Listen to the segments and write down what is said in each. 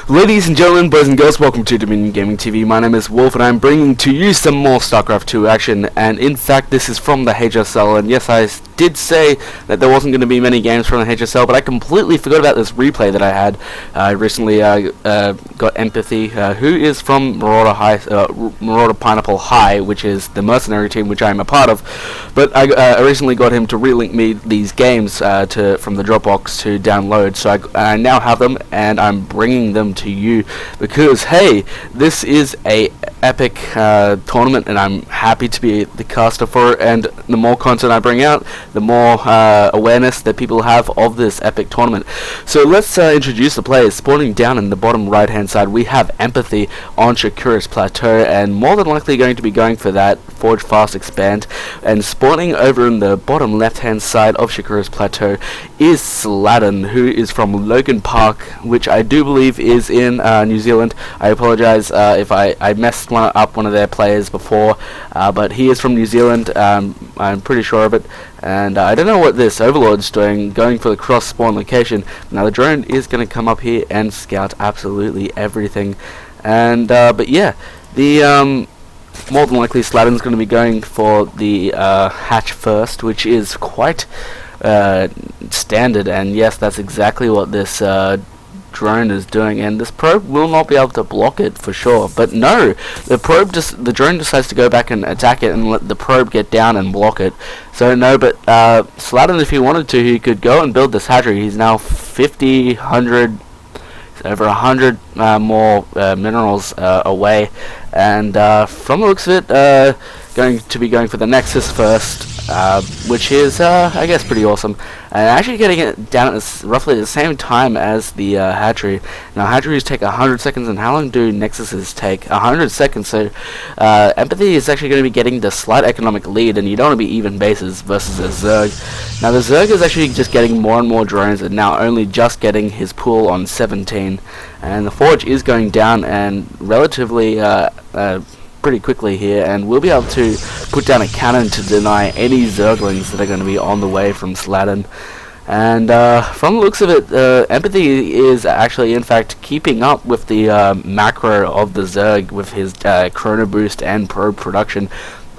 Ladies and gentlemen, boys and girls, welcome to Dominion Gaming TV. My name is Wolf and I'm bringing to you some more Starcraft 2 action, and in fact this is from the HSL, and yes, I did say that there wasn't going to be many games from the HSL, but I completely forgot about this replay that I had. I recently got Empathy, who is from Marauder Pineapple High, which is the mercenary team which I am a part of, but I recently got him to relink me these games from the Dropbox to download, so I now have them and I'm bringing them to you because hey, this is a epic tournament and I'm happy to be the caster for it, and the more content I bring out, the more awareness that people have of this epic tournament. So let's introduce the players. Spawning down in the bottom right hand side we have Empathy on Shakura's Plateau, and more than likely going to be going for that Forge Fast Expand. And spawning over in the bottom left hand side of Shakura's Plateau is Sladen, who is from Logan Park, which I do believe is in New Zealand. I apologize if I messed up one of their players before, but he is from New Zealand. I'm pretty sure of it, and I don't know what this Overlord's doing, going for the cross spawn location. Now the drone is going to come up here and scout absolutely everything, and but yeah, the more than likely Sladen's going to be going for the hatch first, which is quite standard, and yes, that's exactly what this drone is doing, and this probe will not be able to block it for sure. But no, the drone decides to go back and attack it and let the probe get down and block it. So no, but Sladen, if he wanted to, he could go and build this hatchery. He's now 50, 100, over 100 more minerals away, and from the looks of it, going to be going for the Nexus first, which is I guess pretty awesome, and actually getting it down at roughly the same time as the hatchery. Now hatcheries take 100 seconds, and how long do Nexuses take? 100 seconds, so Empathy is actually going to be getting the slight economic lead, and you don't want to be even bases versus a Zerg. Now the Zerg is actually just getting more and more drones, and now only just getting his pool on 17, and the Forge is going down and relatively pretty quickly here, and we'll be able to put down a cannon to deny any Zerglings that are going to be on the way from Sladen. And from the looks of it, Empathy is actually in fact keeping up with the macro of the Zerg with his chrono boost and probe production,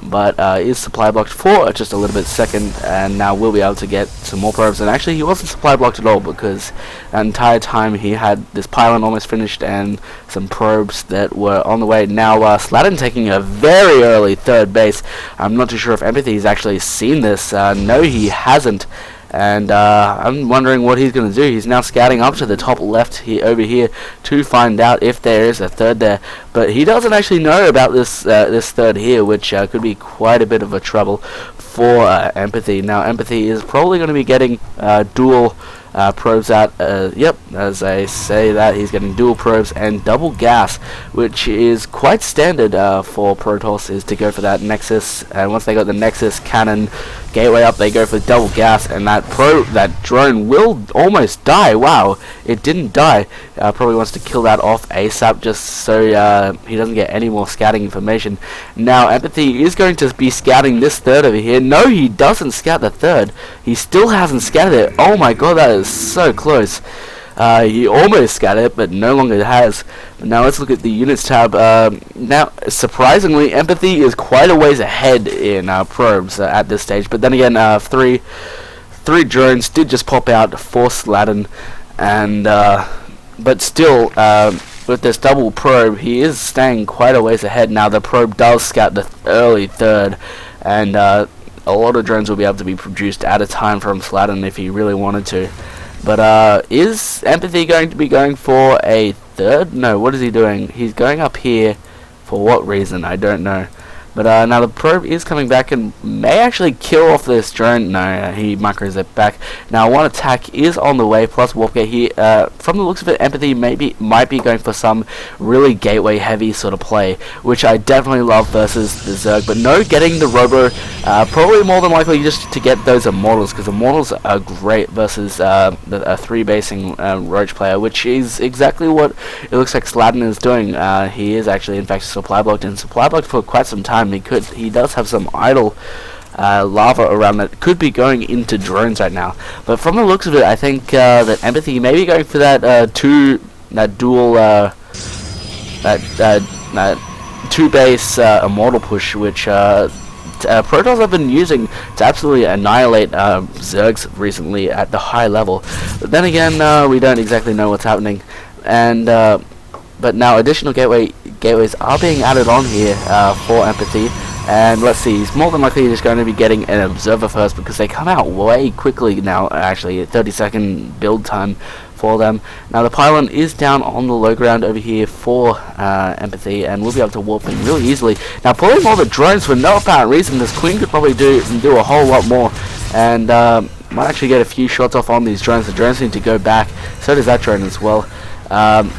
but is supply blocked for just a little bit second, and now we'll be able to get some more probes. And actually he wasn't supply blocked at all, because the entire time he had this pylon almost finished and some probes that were on the way. Now Sladen taking a very early third base. I'm not too sure if Empathy's actually seen this. No, he hasn't. And I'm wondering what he's going to do. He's now scouting up to the top left over here to find out if there is a third there. But he doesn't actually know about this this third here, which could be quite a bit of a trouble for Empathy. Now Empathy is probably going to be getting dual probes out. Yep, as I say that, he's getting dual probes and double gas, which is quite standard for Protoss, is to go for that Nexus, and once they got the Nexus cannon gateway up, they go for double gas, and that drone will almost die. Wow, it didn't die. Probably wants to kill that off ASAP just so he doesn't get any more scouting information. Now Empathy is going to be scouting this third over here. No, he doesn't scout the third. He still hasn't scouted it. Oh my god, that is so close. He almost scattered it, but no longer has. But now let's look at the units tab. Now, surprisingly, Empathy is quite a ways ahead in probes at this stage. But then again, three drones did just pop out for Sladen, and but still, with this double probe, he is staying quite a ways ahead. Now the probe does scout the early third, and a lot of drones will be able to be produced at a time from Sladen if he really wanted to. But is Empathy going to be going for a third? No, what is he doing? He's going up here. For what reason? I don't know. But now the probe is coming back and may actually kill off this drone. No, he micros it back. Now one attack is on the way, plus Warpgate here. From the looks of it, Empathy might be going for some really gateway heavy sort of play, which I definitely love versus the Zerg. But no, getting the Robo, probably more than likely just to get those Immortals, because Immortals are great versus a 3-basing Roach player, which is exactly what it looks like Sladen is doing. He is actually in fact supply blocked, and supply blocked for quite some time. He does have some idle lava around that could be going into drones right now. But from the looks of it, I think that Empathy may be going for that dual that 2-base immortal push, which Protoss have been using to absolutely annihilate Zergs recently at the high level. But then again, we don't exactly know what's happening, and but now additional gateways are being added on here for Empathy. And let's see, he's more than likely just going to be getting an observer first, because they come out way quickly now, actually, a 30-second build time for them. Now the pylon is down on the low ground over here for Empathy, and we'll be able to warp in really easily. Now pulling all the drones for no apparent reason, this Queen could probably do a whole lot more, and might actually get a few shots off on these drones. The drones need to go back, so does that drone as well.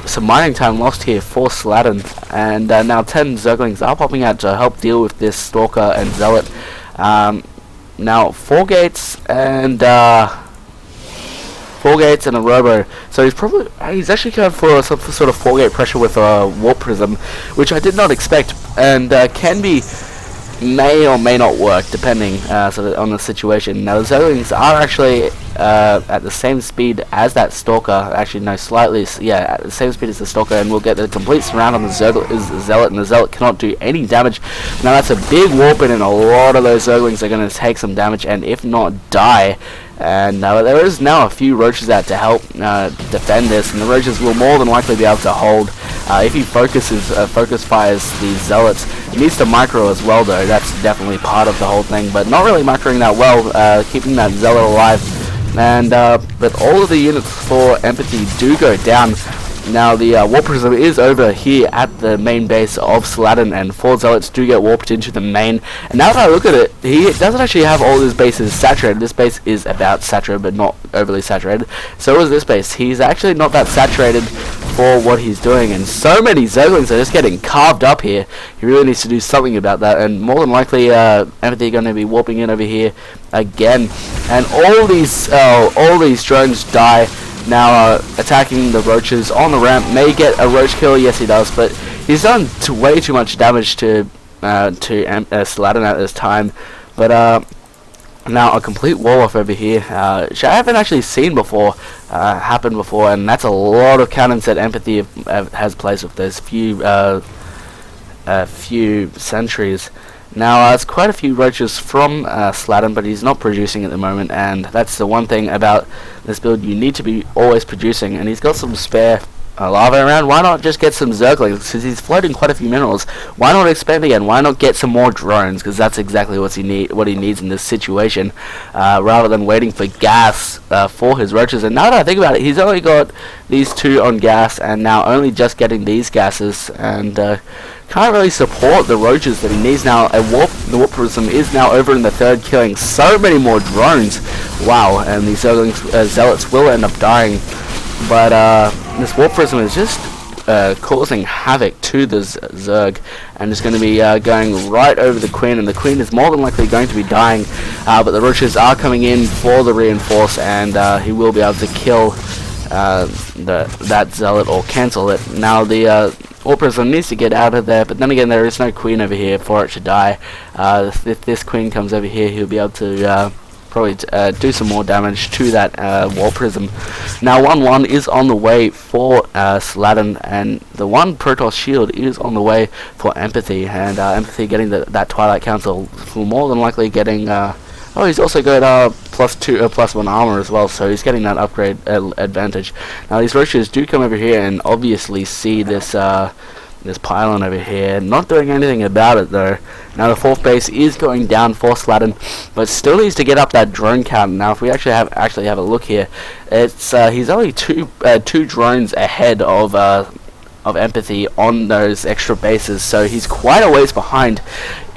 Some mining time lost here for Sladen, and now 10 Zerglings are popping out to help deal with this Stalker and Zealot. Now 4 gates and a Robo, so he's actually going for some sort of 4-gate pressure with a Warp Prism, which I did not expect, and may or may not work depending on the situation. Now the Zerglings are actually at the same speed as that Stalker, actually no, slightly, yeah, at the same speed as the Stalker, and we'll get the complete surround on the Zealot, and the Zealot cannot do any damage. Now that's a big warp in, and a lot of those Zerglings are going to take some damage, and if not die. And there is now a few Roaches out to help defend this, and the Roaches will more than likely be able to hold. If he focus fires these Zealots, he needs to micro as well though. That's definitely part of the whole thing, but not really microing that well, keeping that Zealot alive. And but all of the units for Empathy do go down. Now the Warp Prism is over here at the main base of Sladen, and 4 Zealots do get warped into the main. And now that I look at it, he doesn't actually have all his bases saturated. This base is about saturated, but not overly saturated. So is this base. He's actually not that saturated for what he's doing, and so many Zerglings are just getting carved up here. He really needs to do something about that, and more than likely Empathy are going to be warping in over here again. And all these drones die. Now attacking the Roaches on the ramp, may get a Roach kill, yes he does, but he's done way too much damage to Sladen at this time. But now a complete wall off over here, which I haven't actually seen before, happen before, and that's a lot of cannons that Empathy has placed with those few sentries. Now it's quite a few Roaches from Sladen, but he's not producing at the moment, and that's the one thing about this build, you need to be always producing. And he's got some spare lava around. Why not just get some Zerglings, because he's floating quite a few minerals? Why not expand again? Why not get some more drones, because that's exactly what he needs in this situation, rather than waiting for gas for his Roaches. And now that I think about it, he's only got these 2 on gas, and now only just getting these gases, and can't really support the Roaches that he needs now. The Warp Prism is now over in the 3rd, killing so many more drones. Wow, and these Zealots will end up dying. But this Warp Prism is just causing havoc to the Zerg, and is going to be going right over the Queen, and the Queen is more than likely going to be dying. But the Roaches are coming in for the reinforce, and he will be able to kill that Zealot or cancel it. Now the Warp Prism needs to get out of there, but then again there is no Queen over here for it to die. If this Queen comes over here, he'll be able to probably do some more damage to that Warp Prism. Now 1-1 is on the way for Sladen, and the 1 Protoss shield is on the way for Empathy, and Empathy getting that Twilight Council, more than likely getting oh, he's also got +1 armor as well, so he's getting that upgrade advantage. Now these Roaches do come over here and obviously see this this pylon over here, not doing anything about it though. Now the 4th base is going down for Sladen, but still needs to get up that drone count. Now if we actually have a look here, it's he's only two drones ahead of Empathy on those extra bases, so he's quite a ways behind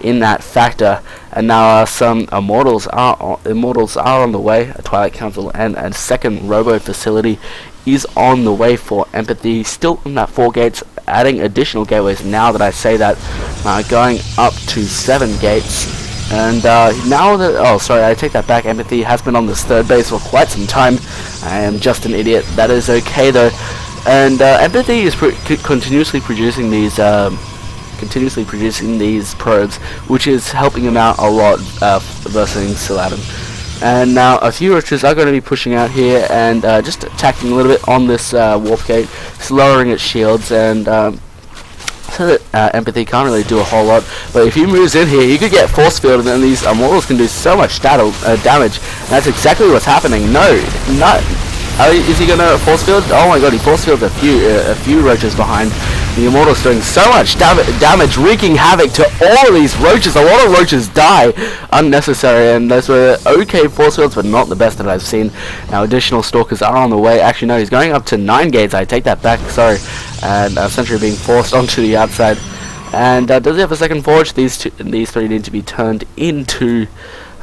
in that factor. And now some Immortals are on the way. A Twilight Council and a 2nd Robo facility is on the way for Empathy. Still on that 4 gates, adding additional gateways now that I say that, going up to 7 gates. And now that, oh sorry, I take that back, Empathy has been on this 3rd base for quite some time. I am just an idiot, that is okay though. And Empathy is continuously producing these probes, which is helping him out a lot versus Sladen. And now a few roaches are going to be pushing out here and just attacking a little bit on this warp gate, slowing its shields, and so that Empathy can't really do a whole lot. But if he moves in here, he could get force fielded, and these immortals can do so much damage. And that's exactly what's happening. No, not. Is he gonna force field? Oh my god, he force fielded a few roaches behind. The immortal's doing so much damage, wreaking havoc to all of these roaches. A lot of roaches die unnecessary, and those were okay force fields, but not the best that I've seen. Now additional stalkers are on the way. Actually, no, he's going up to 9 gates. I take that back. Sorry. And Sentry being forced onto the outside. And does he have a second forge? These three need to be turned into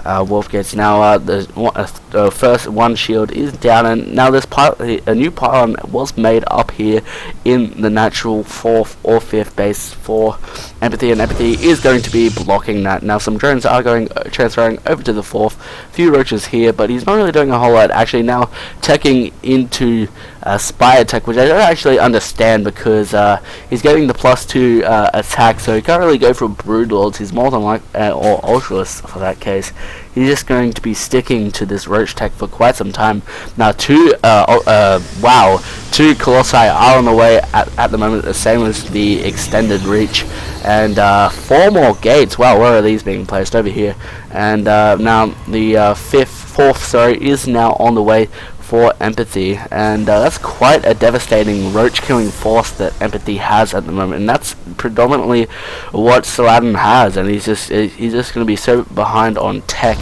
warp gates. Now the first one shield is down, and now this a new pylon was made up here in the natural 4th or 5th base for Empathy, and Empathy is going to be blocking that. Now some drones are going transferring over to the 4th. Few roaches here, but he's not really doing a whole lot. Actually now teching into Spy attack, which I don't actually understand, because he's getting the +2 attack, so he can't really go for Broodlords. He's more than like or Ultralists for that case. He's just going to be sticking to this roach tech for quite some time. Now two Colossi are on the way at the moment, the same as the extended reach, and 4 more gates. Wow, where are these being placed? Over here. And now the 4th is now on the way for Empathy, and that's quite a devastating roach killing force that Empathy has at the moment, and that's predominantly what Sladen has, and he's just going to be so behind on tech.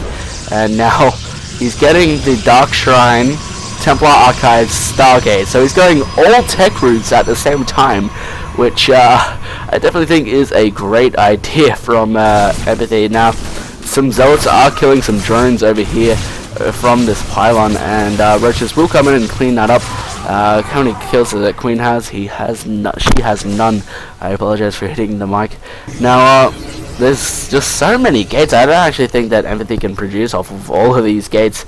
And now he's getting the Dark Shrine, Templar Archives, Stargate, so he's going all tech routes at the same time, which I definitely think is a great idea from Empathy. Now some zealots are killing some drones over here from this pylon, and roaches will come in and clean that up. How many kills does that Queen has? She has none. I apologize for hitting the mic. Now there's just so many gates. I don't actually think that Empathy can produce off of all of these gates.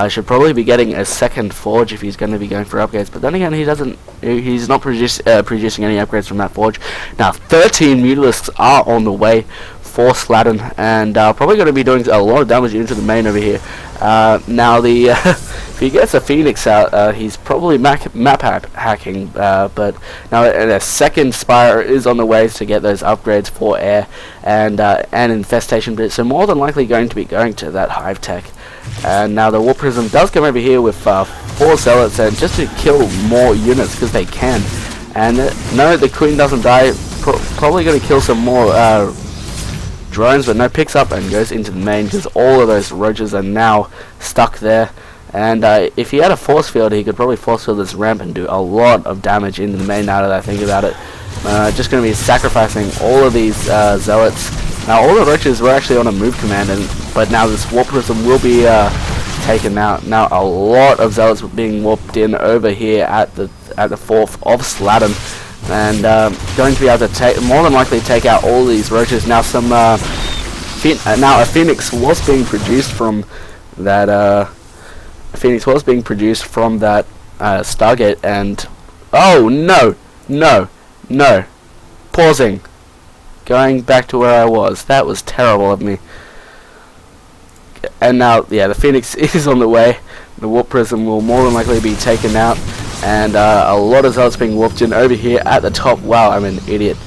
Should probably be getting a second forge if he's going to be going for upgrades, but then again he's not producing any upgrades from that forge. Now 13 Mutalisks are on the way for Sladen, and probably going to be doing a lot of damage into the main over here. Now the if he gets a Phoenix out, he's probably map hacking, but now a second Spire is on the way to get those upgrades for air and infestation bits, so more than likely going to be going to that hive tech. And now the Warp Prism does come over here with 4 zealots, and just to kill more units because they can. And no, the Queen doesn't die. Probably going to kill some more drones, but no, picks up and goes into the main because all of those roaches are now stuck there. And if he had a force field, he could probably force field this ramp and do a lot of damage into the main. Now that I think about it, just going to be sacrificing all of these zealots. Now all the roaches were actually on a move command, but now this warp prism will be taken out. Now a lot of zealots being warped in over here at the 4th of Sladen, and going to be able to more than likely take out all these roaches. Now some now a Phoenix was being produced from that Stargate, and oh no, pausing, going back to where I was. That was terrible of me. And now, yeah, the Phoenix is on the way. The Warp Prism will more than likely be taken out, and a lot of zealots being warped in over here at the top. Wow, I'm an idiot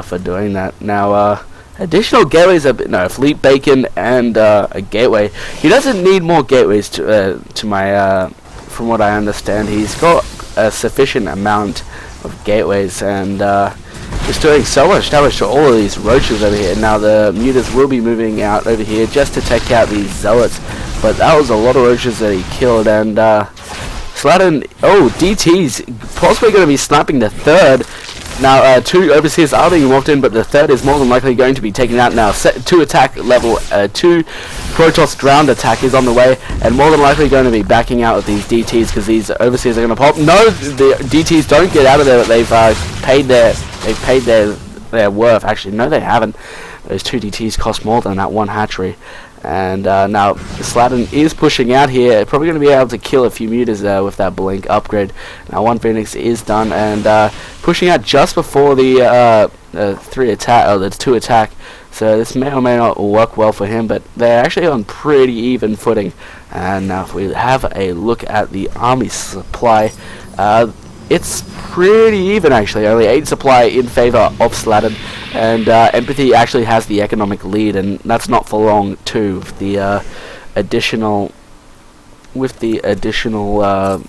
for doing that. Now, additional gateways, fleet bacon and a gateway. He doesn't need more gateways to my, from what I understand. He's got a sufficient amount of gateways, and just doing so much damage to all of these roaches over here. Now the mutas will be moving out over here just to take out these zealots, but that was a lot of roaches that he killed. And Sladen, DT's possibly going to be sniping the 3rd. Now 2 overseers are being walked in, but the 3rd is more than likely going to be taken out now. 2 attack level 2 Protoss ground attack is on the way, and more than likely going to be backing out with these DTs because these overseers are going to pop. No, the DTs don't get out of there. They've paid their worth. Actually, no, they haven't. Those 2 DTs cost more than that 1 hatchery. And now Sladen is pushing out here, probably going to be able to kill a few mutas with that blink upgrade. Now 1 Phoenix is done, and pushing out just before the 2 attack So this may or may not work well for him, but they're actually on pretty even footing. And now if we have a look at the army supply, it's pretty even actually. Only 8 supply in favor of Sladen, and Empathy actually has the economic lead, and that's not for long too. With the additional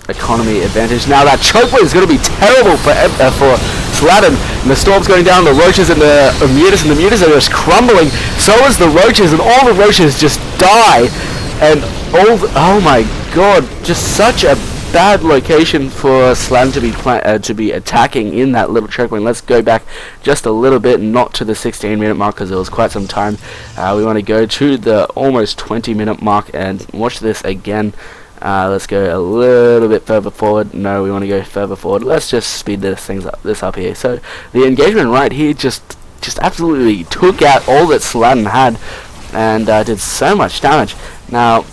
economy advantage. Now that choke point is going to be terrible for Sladen. And the storm's going down. The roaches and the mutas are just crumbling. So is the roaches, and all the roaches just die. And oh my god, just such a bad location for Sladen to be attacking in that little choke point. Let's go back just a little bit, not to the 16-minute mark because it was quite some time. We want to go to the almost 20-minute mark and watch this again. Let's go a little bit further forward. No, we want to go further forward. Let's just speed this up here. So the engagement right here just absolutely took out all that Sladen had, and did so much damage. Now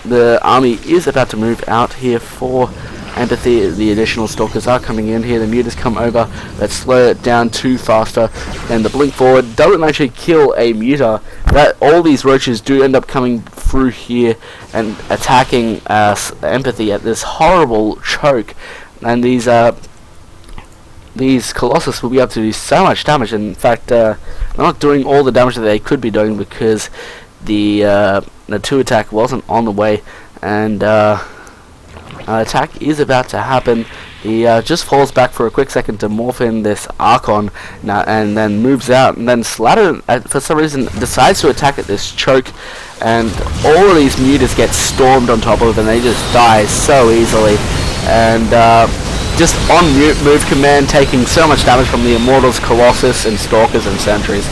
the army is about to move out here for Empathy. The additional stalkers are coming in here. The mutas come over. Let's slow it down too faster. And the blink forward doesn't actually kill a muta. That all these roaches do end up coming through here and attacking Empathy at this horrible choke. And these Colossus will be able to do so much damage. In fact, they're not doing all the damage that they could be doing because the 2 attack wasn't on the way, and attack is about to happen. He just falls back for a quick second to morph in this Archon now, and then moves out, and then Sladen for some reason decides to attack at this choke, and all of these mutas get stormed on top of, and they just die so easily. And just on move command, taking so much damage from the Immortals, Colossus, and Stalkers and Sentries.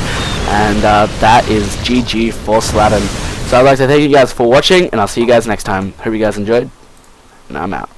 And that is GG for Sladen. So I'd like to thank you guys for watching, and I'll see you guys next time. Hope you guys enjoyed, and I'm out.